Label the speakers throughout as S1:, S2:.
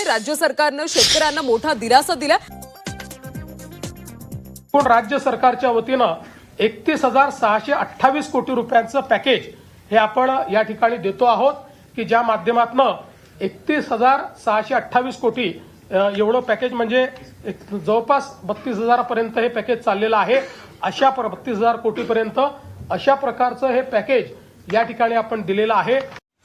S1: राज्य सरकारनं शेतकऱ्यांना मोठा दिलासा दिला।
S2: पण राज्य सरकारच्या वतीनं 31,628 कोटी रुपयांचं पॅकेज हे आपण या ठिकाणी देतो आहोत की ज्या माध्यमातून 31,628 कोटी एवढं पॅकेज म्हणजे जवळपास 32,000 पर्यंत हे पॅकेज चाललेलं आहे। अशा 32,000 कोटीपर्यंत अशा प्रकारचं हे पॅकेज या ठिकाणी आपण दिलेलं आहे।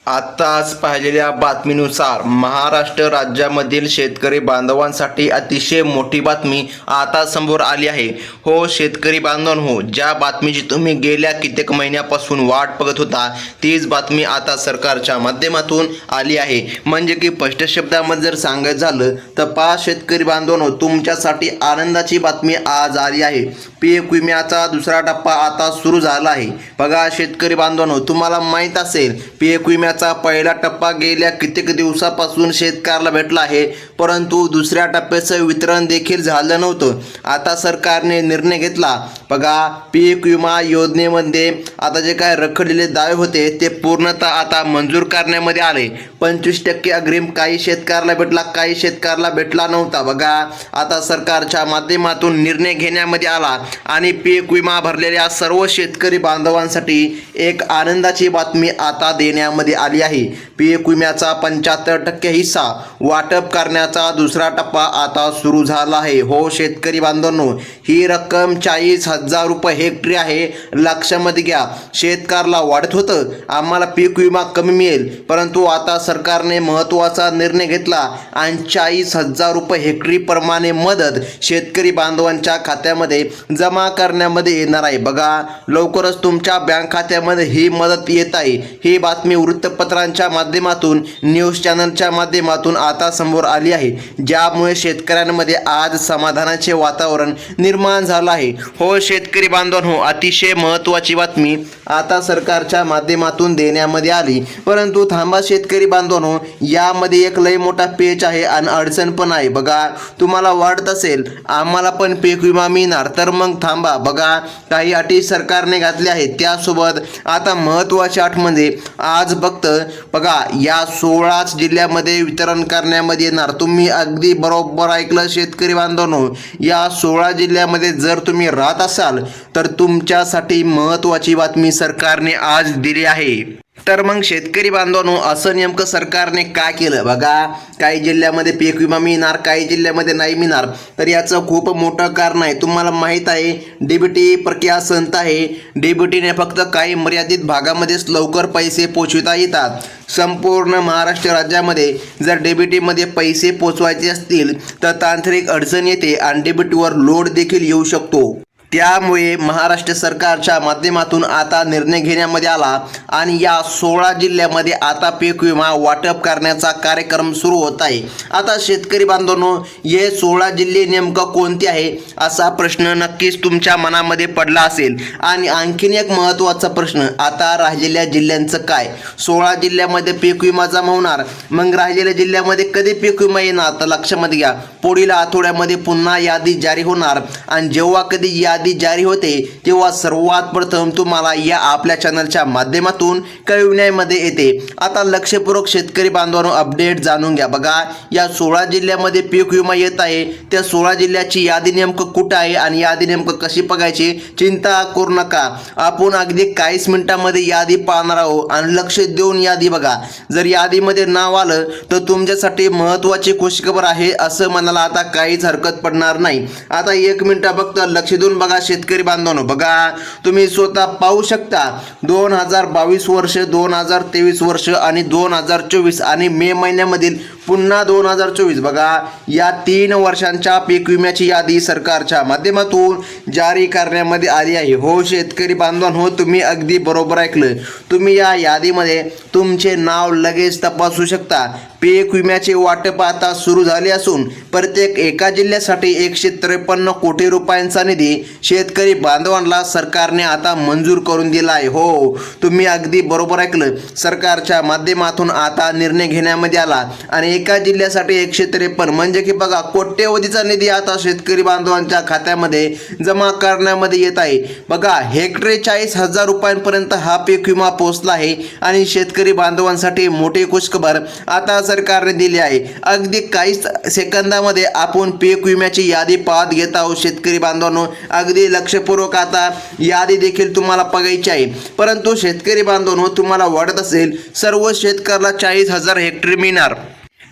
S3: आत्ताच पाहिलेल्या बातमीनुसार महाराष्ट्र राज्यामधील शेतकरी बांधवांसाठी अतिशय मोठी बातमी आता समोर आली आहे। हो शेतकरी बांधवांनो, ज्या बातमीची तुम्ही गेल्या कित्येक महिन्यापासून वाट बघत होता तीच बातमी आता सरकारच्या माध्यमातून आली आहे। म्हणजे की स्पष्ट शब्दामध्ये जर सांगायचं झालं तर पाच शेतकरी बांधवांनो, तुमच्यासाठी आनंदाची बातमी आज आली आहे। पीक विम्याचा दुसरा टप्पा आता सुरू झाला आहे। बघा शेतकरी बांधवांनो, तुम्हाला माहित असेल पीक विम्याचा पहिला टप्पा गेल्या कित्येक दिवसापासून शेतकऱ्याला भेटला आहे, परंतु दुसऱ्या टप्प्याचं वितरण देखील झालं नव्हतं। आता सरकारने निर्णय घेतला। बघा पीक विमा योजनेमध्ये आता जे काय रखडलेले दावे होते ते पूर्णतः आता मंजूर करण्यामध्ये आले। 25% अग्रिम काही शेतकऱ्याला भेटला, काही शेतकऱ्याला भेटला नव्हता। बघा आता सरकारच्या माध्यमातून निर्णय घेण्यामध्ये आला आणि पीक विमा भरलेल्या सर्व शेतकरी बांधवांसाठी एक आनंदाची बातमी आता देण्यामध्ये आली आहे। पीक विम्याचा 75% हिस्सा वाटप करण्याचा दुसरा टप्पा आता सुरू झाला आहे। हो शेतकरी बांधवांनो, ही रक्कम 40,000 रुपये हेक्टरी आहे। लक्षामध्ये घ्या, शेतकऱ्याला वाटत होतं आम्हाला पीक विमा कमी मिळेल, परंतु आता सरकारने महत्त्वाचा निर्णय घेतला आणि 40,000 रुपये हेक्टरी प्रमाणे मदत शेतकरी बांधवांच्या खात्यामध्ये जमा करण्यामध्ये येणार आहे। बघा लवकरच तुमच्या बँक खात्यामध्ये ही मदत येत आहे। ही बातमी वृत्तपत्रांच्या माध्यमातून, न्यूज चॅनलच्या माध्यमातून आता समोर आली आहे, ज्यामुळे शेतकऱ्यांमध्ये आज समाधानाचे वातावरण निर्माण झालं आहे। हो शेतकरी बांधवांनो, अतिशय महत्त्वाची बातमी आता सरकारच्या माध्यमातून देण्यामध्ये आली। परंतु थांबा शेतकरी बांधवांनो, यामध्ये एक लय मोठा पेच आहे आणि अडचण पण आहे। बघा तुम्हाला वाटत असेल आम्हाला पण पीक विमा मिळणार, तर मग थांबा। बघा काही अटी सरकारने घातल्या आहेत, त्यासोबत आता महत्त्वाची अट म्हणजे आज फक्त बघा या 16 जिल्ह्यामध्ये वितरण करण्यामध्ये येणार। तुम्ही अगदी बरोबर ऐकलं शेतकरी बांधवांनो, या 16 जिल्ह्यामध्ये जर तुम्ही राहत असाल तर तुमच्यासाठी महत्त्वाची बातमी सरकारने आज दिली आहे। तर मग शेतकरी बांधवांनो, असं नेमकं सरकारने काय केलं? बघा काही जिल्ह्यामध्ये पीक विमा मिळणार, काही जिल्ह्यामध्ये नाही मिळणार। तर याचं खूप मोठं कारण आहे। तुम्हाला माहीत आहे डीबीटी प्रक्रिया संत आहे। डीबीटीने फक्त काही मर्यादित भागामध्येच लवकर पैसे पोचविता येतात। संपूर्ण महाराष्ट्र राज्यामध्ये जर डीबीटीमध्ये पैसे पोचवायचे असतील तर तांत्रिक अडचण येते आणि डीबीटीवर लोड देखील येऊ शकतो। त्यामुळे महाराष्ट्र सरकारच्या माध्यमातून आता निर्णय घेण्यामध्ये आला आणि या 16 जिल्ह्यामध्ये आता पीक विमा वाटप करण्याचा कार्यक्रम सुरू होत आहे। आता शेतकरी बांधवांनो, हे 16 जिल्हे नेमकं कोणते आहे असा प्रश्न नक्कीच तुमच्या मनामध्ये पडला असेल। आणि आणखीन एक महत्त्वाचा प्रश्न, आता राहिलेल्या जिल्ह्यांचं काय? 16 जिल्ह्यामध्ये पीक विमा जमा होणार, मग राहिलेल्या जिल्ह्यामध्ये कधी पीक विमा येणार? तर लक्षामध्ये घ्या, पुढील आठवड्यामध्ये पुन्हा यादी जारी होणार आणि जेव्हा कधी यादी जारी होते तेव्हा सर्वात प्रथम तुम्हाला या आपल्या चॅनलच्या माध्यमातून कळविण्यामध्ये येते। आता लक्षपूर्वक शेतकरी बांधवांनो अपडेट जाणून घ्या। बघा या 16 जिल्ह्यामध्ये पीक विमा येत आहे, त्या 16 जिल्ह्याची यादी नेमकं कुठं आहे आणि यादी नेमकं कशी बघायची चिंता करू नका। आपण अगदी काहीच मिनिटांमध्ये यादी पाहणार आहोत आणि लक्ष देऊन यादी बघा। जर यादीमध्ये नाव आलं तर तुमच्यासाठी महत्त्वाची खुशखबर आहे असं म्हणायला आता काहीच हरकत पडणार नाही। आता 1 मिनिट फक्त लक्ष देऊन बघा शेतकरी बांधवांनो। बघा तुम्ही स्वतः पाहू शकता 2022 वर्ष, 2023 वर्ष आणि 2024 आणि मे महिन्यामधील पुन्हा 2024। बघा या 3 वर्षांच्या पीक विम्याची यादी सरकारच्या माध्यमातून जारी करण्यामध्ये आली आहे। हो शेतकरी बांधवांनो, तुम्ही अगदी बरोबर ऐकलं। तुम्ही या यादीमध्ये तुमचे नाव लगेच तपासू शकता। पीक विम्याचे वाटप आता सुरू झाले असून प्रत्येक एका जिल्ह्यासाठी 153 कोटी रुपयांचा निधी शेतकरी बांधवांना सरकारने आता मंजूर करून दिला आहे। हो तुम्ही अगदी बरोबर ऐकलं, सरकारच्या माध्यमातून आता निर्णय घेण्यामध्ये आला आणि एका जिल्ह्यासाठी 153 म्हणजे की बघा कोट्यवधीचा निधी आता शेतकरी बांधवांच्या खात्यामध्ये जमा करण्यामध्ये येत आहे। बघा हेक्टरी 40,000 रुपयांपर्यंत हा पीक विमा पोहोचला आहे आणि शेतकरी बांधवांसाठी मोठी खुशखबर, आता सरकारने दिली आहे. अगदी काही सेकंदामध्ये आपण पीक विम्याची यादी पाहत घेत आहोत. शेतकरी बांधवांनो, अगदी लक्षपूर्वक आता यादी देखील तुम्हाला बघायची आहे. परंतु शेतकरी बांधवांनो, तुम्हाला वाटत असेल सर्व शेतकऱ्याला 40,000 हेक्टरी मिळणार,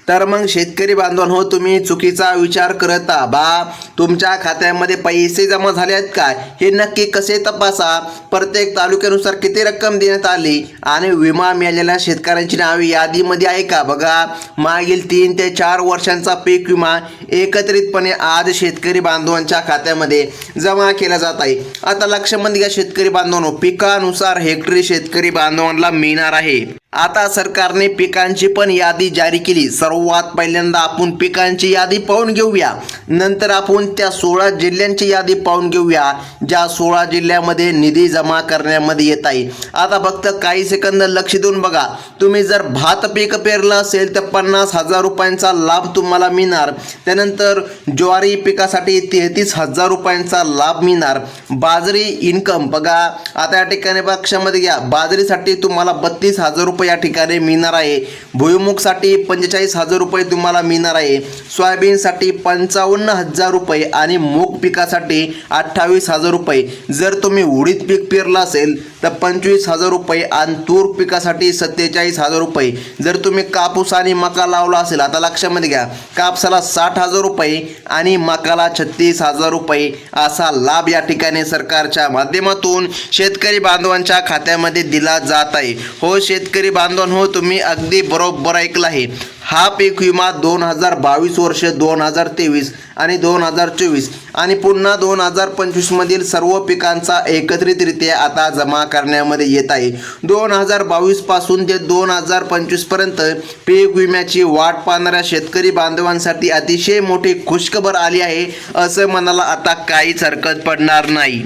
S3: तर मग शेतकरी बांधवांनो, तुम्ही चुकीचा विचार करत आहात. तुमच्या खात्यामध्ये पैसे जमा झाले आहेत का हे नक्की कसे तपासा. प्रत्येक तालुक्यानुसार किती रक्कम देण्यात आली आणि विमा मिळालेल्या शेतकऱ्यांची नावे यादीमध्ये आहे का. बघा, मागील 3 ते 4 वर्षांचा पीक विमा एकत्रितपणे आज शेतकरी बांधवांच्या खात्यामध्ये जमा केला जात आहे. आता लक्षामध्ये घ्या शेतकरी बांधवांनो, पिकानुसार हेक्टरी शेतकरी बांधवांना मिळणार आहे. आता सरकारने पिकांची पण यादी जारी केली. सर्वात पहिल्यांदा आपण पिकांची यादी पाहून घेऊया, नंतर आपण त्या 16 जिल्ह्यांची यादी पाहून घेऊया ज्या 16 जिल्ह्यामध्ये निधी जमा करण्यामध्ये येत आहे. आता फक्त काही सेकंद लक्ष देऊन बघा. तुम्ही जर भात पीक पेरलं असेल तर 50,000 रुपयांचा लाभ तुम्हाला मिळणार. त्यानंतर ज्वारी पिकासाठी 33,000 रुपयांचा लाभ मिळणार. बाजरी इन्कम बघा, आता या ठिकाणी लक्षामध्ये घ्या, बाजरीसाठी तुम्हाला 32,000 रुपये या ठिकाणी मिळणार आहे. भुईमुगसाठी 45,000 रुपये तुम्हाला मिळणार आहे. सोयाबीनसाठी 55,000 रुपये आणि मूग पिकासाठी 28,000 रुपये. जर तुम्ही उडीद पीक पेरलं असेल तर 25,000 रुपये आणि तूर पिकासाठी 47,000 रुपये. जर तुम्ही कापूस आणि मका लावला असेल, आता लक्षामध्ये घ्या, कापसाला 60,000 रुपये आणि मकाला 36,000 रुपये असा लाभ या ठिकाणी सरकारच्या माध्यमातून शेतकरी बांधवांच्या खात्यामध्ये दिला जात आहे. हो शेतकरी बांधवांनो, तुम्ही अगदी बरोबर ऐकलं आहे. हा पीक विमा 2022 वर्ष, 2023 आणि 2024 आणि पुन्हा 2025 मधील सर्व पिकांचा एकत्रितरित्या आता जमा करण्यामध्ये येत आहे. 2022 पासून ते 2025 पर्यंत पीक विम्याची वाट पाहणाऱ्या शेतकरी बांधवांसाठी अतिशय मोठी खुशखबर आली आहे असं म्हणायला आता काहीच हरकत पडणार नाही.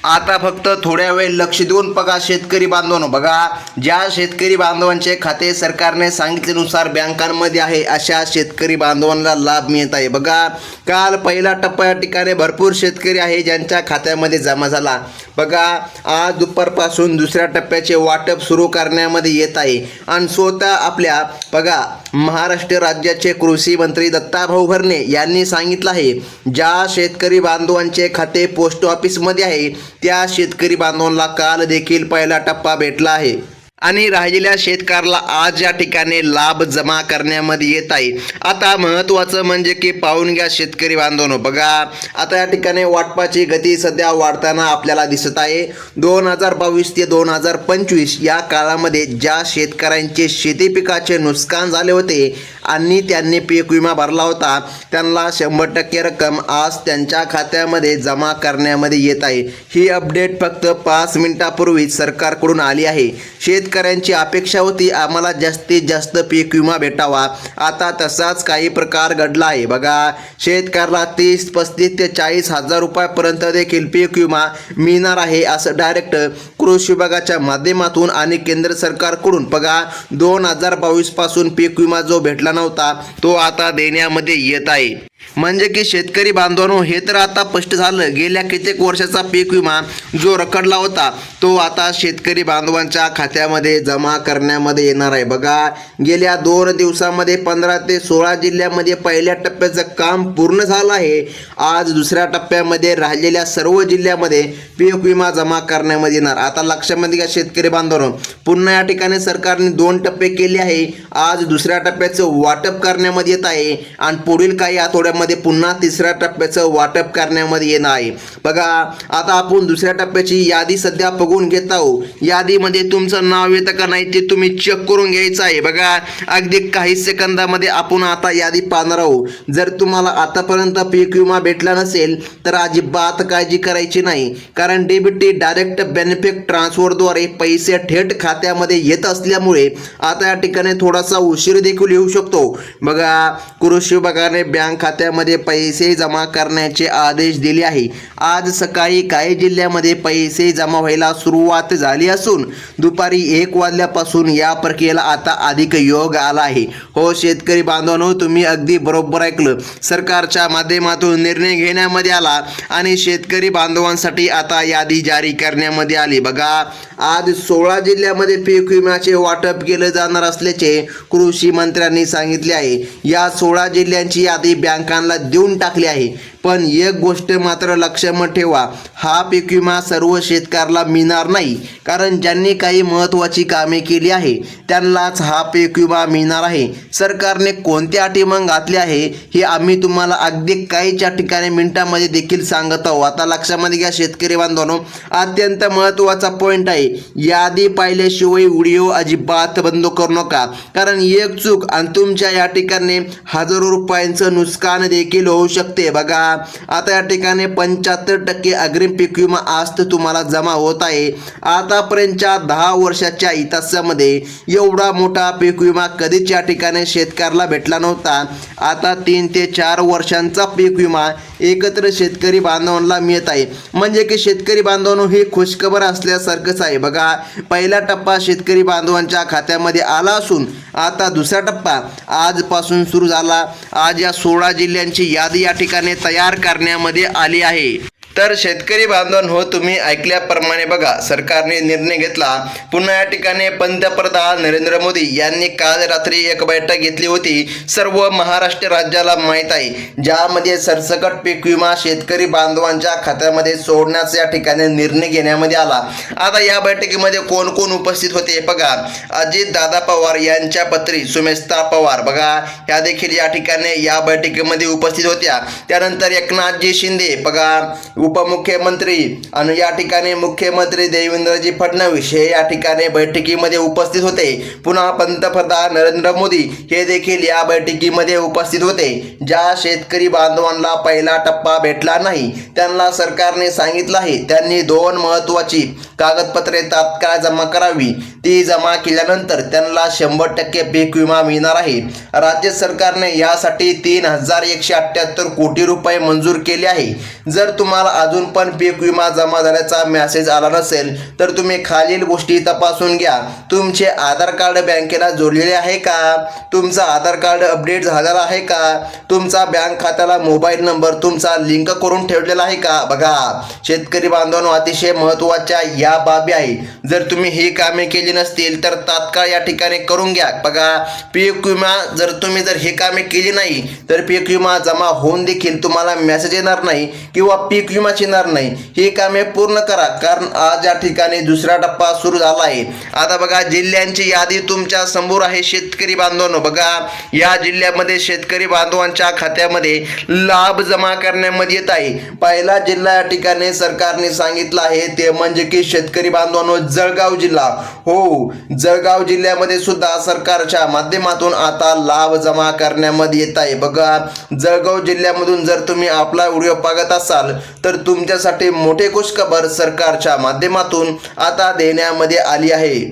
S3: आता फक्त थोड्या वेळ लक्ष देऊन बघा शेतकरी बांधवांनो. बघा, ज्या शेतकरी बांधवांचे खाते सरकारने सांगितल्यानुसार बँकांमध्ये आहे अशा शेतकरी बांधवांना लाभ मिळत आहे. बघा, काल पहिला टप्पा या ठिकाणी भरपूर शेतकरी आहे ज्यांच्या खात्यामध्ये जमा झाला. बघा, आज दुपारपासून दुसऱ्या टप्प्याचे वाटप सुरू करण्यामध्ये येत आहे आणि स्वतः आपल्या बघा महाराष्ट्र राज्याचे कृषी मंत्री दत्ताभाऊ भरणे यांनी सांगितलं आहे, ज्या शेतकरी बांधवांचे खाते पोस्ट ऑफिसमध्ये आहे त्या शेतकरी बांधवांना काल देखील पहिला टप्पा भेटला आहे आणि राहिलेल्या शेतकऱ्याला आज या ठिकाणी लाभ जमा करण्यामध्ये येत आहे. आता महत्त्वाचं म्हणजे की पाहून घ्या शेतकरी बांधवांनो. बघा, आता या ठिकाणी वाटपाची गती सध्या वाढताना आपल्याला दिसत आहे. 2022 ते 2025 या काळामध्ये ज्या शेतकऱ्यांचे शेती पिकाचे नुकसान झाले होते आणि त्यांनी पीक विमा भरला होता त्यांना 100% रक्कम आज त्यांच्या खात्यामध्ये जमा करण्यामध्ये येत आहे. ही अपडेट फक्त 5 मिनिटापूर्वी सरकारकडून आली आहे. शेतकऱ्यांची अपेक्षा होती आम्हाला जास्तीत जास्त पीक विमा भेटावा. आता तसाच काही प्रकार घडला आहे. बघा, शेतकऱ्याला 30, 35 ते 40,000 रुपयापर्यंत देखील पीक विमा मिळणार आहे असं डायरेक्ट कृषी विभागाच्या माध्यमातून आणि केंद्र सरकारकडून बघा 2022 पासून पीक विमा जो भेटला नव्हता तो आता देण्यामध्ये येत आहे. म्हणजे की शेतकरी बांधवांनो, हे तर आता स्पष्ट झालं, गेल्या कित्येक वर्षाचा पीक विमा जो रखडला होता तो आता शेतकरी बांधवांच्या खात्यामध्ये जमा करण्यामध्ये येणार आहे. बघा, गेल्या 2 दिवसामध्ये 15 ते 16 जिल्ह्यामध्ये पहिल्या टप्प्याचं काम पूर्ण झालं आहे. आज दुसऱ्या टप्प्यामध्ये राहिलेल्या सर्व जिल्ह्यामध्ये पीक विमा जमा करण्यामध्ये येणार. आता लक्षामध्ये घ्या शेतकरी बांधवांनो, पुन्हा या ठिकाणी सरकारने 2 टप्पे केले आहे. आज दुसऱ्या टप्प्याचं वाटप करण्यामध्ये येत आहे आणि पुढील काही आठवड्यामध्ये पुन्हा तिसऱ्या टप्प्याचं वाटप करण्यामध्ये येणार आहे. बघा, आता आपण दुसऱ्या टप्प्याची यादी सध्या बघून घेत आहोत. यादीमध्ये तुमचं नाव येतं का नाही ते तुम्ही चेक करून घ्यायचं आहे. बघा, अगदी काही सेकंदामध्ये आपण आता यादी पाहणार आहोत. जर तुम्हाला आतापर्यंत पीक विमा भेटला नसेल तर अजिबात काळजी करायची नाही, कारण डीबीटी डायरेक्ट बेनिफिट ट्रान्सफरद्वारे पैसे थेट खात्यामध्ये येत असल्यामुळे आता या ठिकाणी थोडासा उशीर देखील येऊ शकतो. बघा, कृषी विभागाने बँक खाते खात्यामध्ये पैसे जमा करण्याचे आदेश दिले आहे। आज सकाळी काही जिल्ह्यामध्ये पैसे जमा व्हायला सुरुवात झाली असून दुपारी 1 वाजल्यापासून या प्रक्रियेला आता अधिक योग आला आहे। हो शेतकरी बांधवांनो, तुम्ही अगदी बरोबर ऐकलं, सरकारच्या माध्यमातून निर्णय घेण्यामध्ये आला आणि शेतकरी बांधवांसाठी आता यादी जारी करण्यामध्ये आली। बघा, आज 16 जिल्ह्यामध्ये पीक विम्याचे वाटप केले जाणार असल्याचे कृषी मंत्र्यांनी सांगितले आहे। या 16 जिल्ह्यांची यादी बँकांना देऊन टाकली आहे, पण एक गोष्ट मात्र लक्षात ठेवा, हा पीक विमा सर्व शेतकऱ्याला मिळणार नाही, कारण ज्यांनी काही महत्त्वाची कामे केली आहे त्यांनाच हा पीक विमा मिळणार आहे। सरकारने कोणत्या अटी मग घातली आहे हे आम्ही तुम्हाला अगदी काहीच्या ठिकाणी मिनिटांमध्ये देखील सांगत आहोत। आता लक्षामध्ये घ्या शेतकरी बांधवांनो, अत्यंत महत्त्वाचा पॉईंट आहे, यादी पाहिल्याशिवाय व्हिडिओ अजिबात बंद करू नका, कारण एक चूक आणि तुमच्या या ठिकाणी हजारो रुपयांचं नुकसान देखील होऊ शकते। बघा, आता या ठिकाणी 75% अग्रिम पीक विमा आज तुम्हाला जमा होत आहे। आतापर्यंतच्या 10 वर्षाच्या इतिहासामध्ये एवढा मोठा पीक विमा कधीच या ठिकाणी शेतकऱ्याला भेटला नव्हता। आता 3 ते 4 वर्षांचा पीक विमा एकत्र शेतकरी बांधवांना मिळत आहे, म्हणजे की शेतकरी बांधवांनो ही खुशखबर असल्यासारखंच आहे। बघा, पहिला टप्पा शेतकरी बांधवांच्या खात्यामध्ये आला असून आता दुसरा टप्पा आजपासून सुरू झाला। आज या 16 जिल्ह्यांची यादी या ठिकाणी तयार करण्यामध्ये आली आहे। तर शेतकरी बांधवांनो, तुम्ही ऐकल्याप्रमाणे बघा, सरकारने निर्णय घेतला। पुन्हा या ठिकाणी पंतप्रधान नरेंद्र मोदी यांनी काल रात्री एक बैठक घेतली होती, सर्व महाराष्ट्र राज्याला माहीत आहे, ज्यामध्ये सरसकट पीक विमा शेतकरी बांधवांच्या खात्यामध्ये सोडण्याचा या ठिकाणी निर्णय घेण्यामध्ये आला। आता या बैठकीमध्ये कोण कोण उपस्थित होते बघा, अजित दादा पवार यांच्या पत्नी सुमेस्ता पवार बघा, ह्या देखील या ठिकाणी या बैठकीमध्ये उपस्थित होत्या। त्यानंतर एकनाथजी शिंदे बघा, उपमुख्यमंत्री आणि या ठिकाणी मुख्यमंत्री देवेंद्रजी फडणवीस हे या ठिकाणी बैठकीमध्ये उपस्थित होते। पुन्हा पंतप्रधान नरेंद्र मोदी हे देखील या बैठकीमध्ये उपस्थित होते। ज्या शेतकरी बांधवांना पहिला टप्पा भेटला नाही त्यांना सरकारने सांगितलं आहे त्यांनी 2 महत्त्वाची कागदपत्रे तात्काळ जमा करावी, ती जमा केल्यानंतर त्यांना 100% पीक विमा मिळणार आहे। राज्य सरकारने यासाठी 3178 कोटी रुपये मंजूर केले आहे। जर तुम्हाला अजून पण पीक विमा जमा झाल्याचा मेसेज आला नसेल तर तुम्ही खालील गोष्टी तपासून घ्या। तुमचे आधार कार्ड बँकेला जोडलेले आहे का? तुमचा आधार कार्ड अपडेट झालेला आहे का? तुमचा बँक खात्याला मोबाईल नंबर तुमचा लिंक करून ठेवलेला आहे का? बघा शेतकरी बांधवांनो, अतिशय महत्त्वाच्या या बाबी आहे। जर तुम्ही ही कामे केली नसतील तर तात्काळ या ठिकाणी करून घ्या। बघा, पीक विमा जर तुम्ही हे कामे केली नाही तर पीक विमा जमा होऊन देखील तुम्हाला मेसेज येणार नाही किंवा पीक विमा येणार नाही। ही कामे पूर्ण करा, कारण आज या ठिकाणी दुसरा टप्पा सुरू झाला आहे। आता बघा, जिल्ह्यांची यादी तुमच्या समोर आहे शेतकरी बांधवांनो। बघा, या जिल्ह्यामध्ये शेतकरी बांधवांच्या खात्यामध्ये लाभ जमा करण्यामध्ये येत आहे। पहिला जिल्हा या ठिकाणी सरकारने सांगितलं आहे ते म्हणजे की शेतकरी बांधवांनो जळगाव जिल्हा। हो, जळगाव जिल्ह्यामध्ये सुद्धा सरकारच्या माध्यमातून आता लाभ जमा करण्यामध्ये येत आहे। बघा, जळगाव जिल्ह्यामधून जर तुम्ही आपला व्हिडिओ बघत असाल तर तुमच्यासाठी मोठे खुशखबर सरकारच्या माध्यमातून आता देण्यामध्ये आली आहे।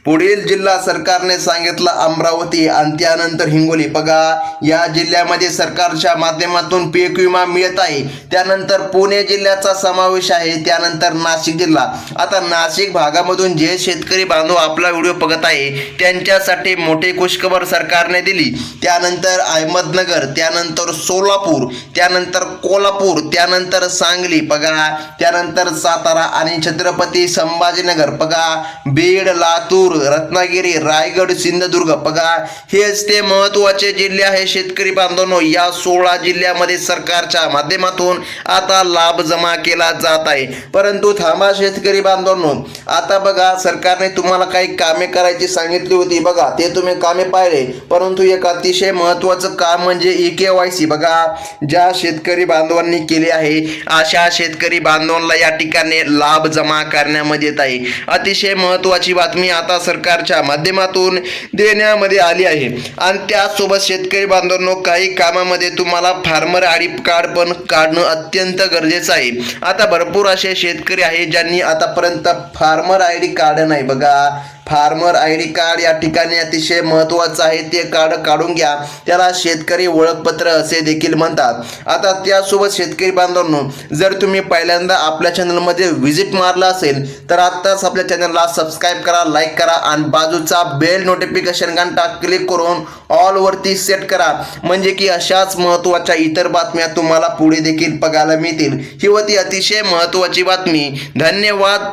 S3: पुढील जिल्हा सरकारने सांगितलं अमरावती आणि त्यानंतर हिंगोली। बघा, या जिल्ह्यामध्ये सरकारच्या माध्यमातून पीक विमा मिळत आहे। त्यानंतर पुणे जिल्ह्याचा समावेश आहे, त्यानंतर नाशिक जिल्हा। आता नाशिक भागामधून जे शेतकरी बांधव आपला व्हिडिओ बघत आहे त्यांच्यासाठी मोठी खुशखबर सरकारने दिली। त्यानंतर अहमदनगर, त्यानंतर सोलापूर, त्यानंतर कोल्हापूर, त्यानंतर सांगली बघा, त्यानंतर सातारा आणि छत्रपती संभाजीनगर बघा, बीड, लातूर, रत्नागिरी, रायगड, सिंधुदुर्ग बघा, हेच ते महत्त्वाचे जिल्हे आहे शेतकरी बांधवांनो। या 16 जिल्ह्यामध्ये सरकारच्या माध्यमातून आता लाभ जमा केला जात आहे। परंतु थांबा शेतकरी बांधवांनो, आता बघा, सरकारने तुम्हाला काही कामे करायची सांगितली होती बघा, ते तुम्ही कामे पाहिले, परंतु एक अतिशय महत्त्वाचं काम म्हणजे EKYC बघा, ज्या शेतकरी बांधवांनी केले आहे अशा शेतकरी बांधवांना या ठिकाणी लाभ जमा करण्यामध्ये येत आहे। अतिशय महत्त्वाची बातमी आता सरकारच्या माध्यमातून देण्यामध्ये आली आहे। आणि त्यासोबत शेतकरी बांधवांनो, काही कामामध्ये तुम्हाला फार्मर आयडी कार्ड पण काढणं अत्यंत गरजेचं आहे। आता भरपूर असे शेतकरी आहेत ज्यांनी आतापर्यंत फार्मर आयडी कार्ड नाही बघा, फार्मर आय डी कार्ड या ठिकाणी अतिशय महत्त्वाचं आहे, ते कार्ड काढून घ्या. त्याला शेतकरी ओळखपत्र असे देखील म्हणतात. आता त्यासोबत शेतकरी बांधवांनो, जर तुम्ही पहिल्यांदा आपल्या चॅनलमध्ये व्हिजिट मारला असेल तर आत्ताच आपल्या चॅनलला सबस्क्राईब करा, लाईक करा आणि बाजूचा बेल नोटिफिकेशन घंटा क्लिक करून ऑल वरती सेट करा, म्हणजे की अशाच महत्त्वाच्या इतर बातम्या तुम्हाला पुढे देखील बघायला मिळतील. ही होती अतिशय महत्त्वाची बातमी. धन्यवाद.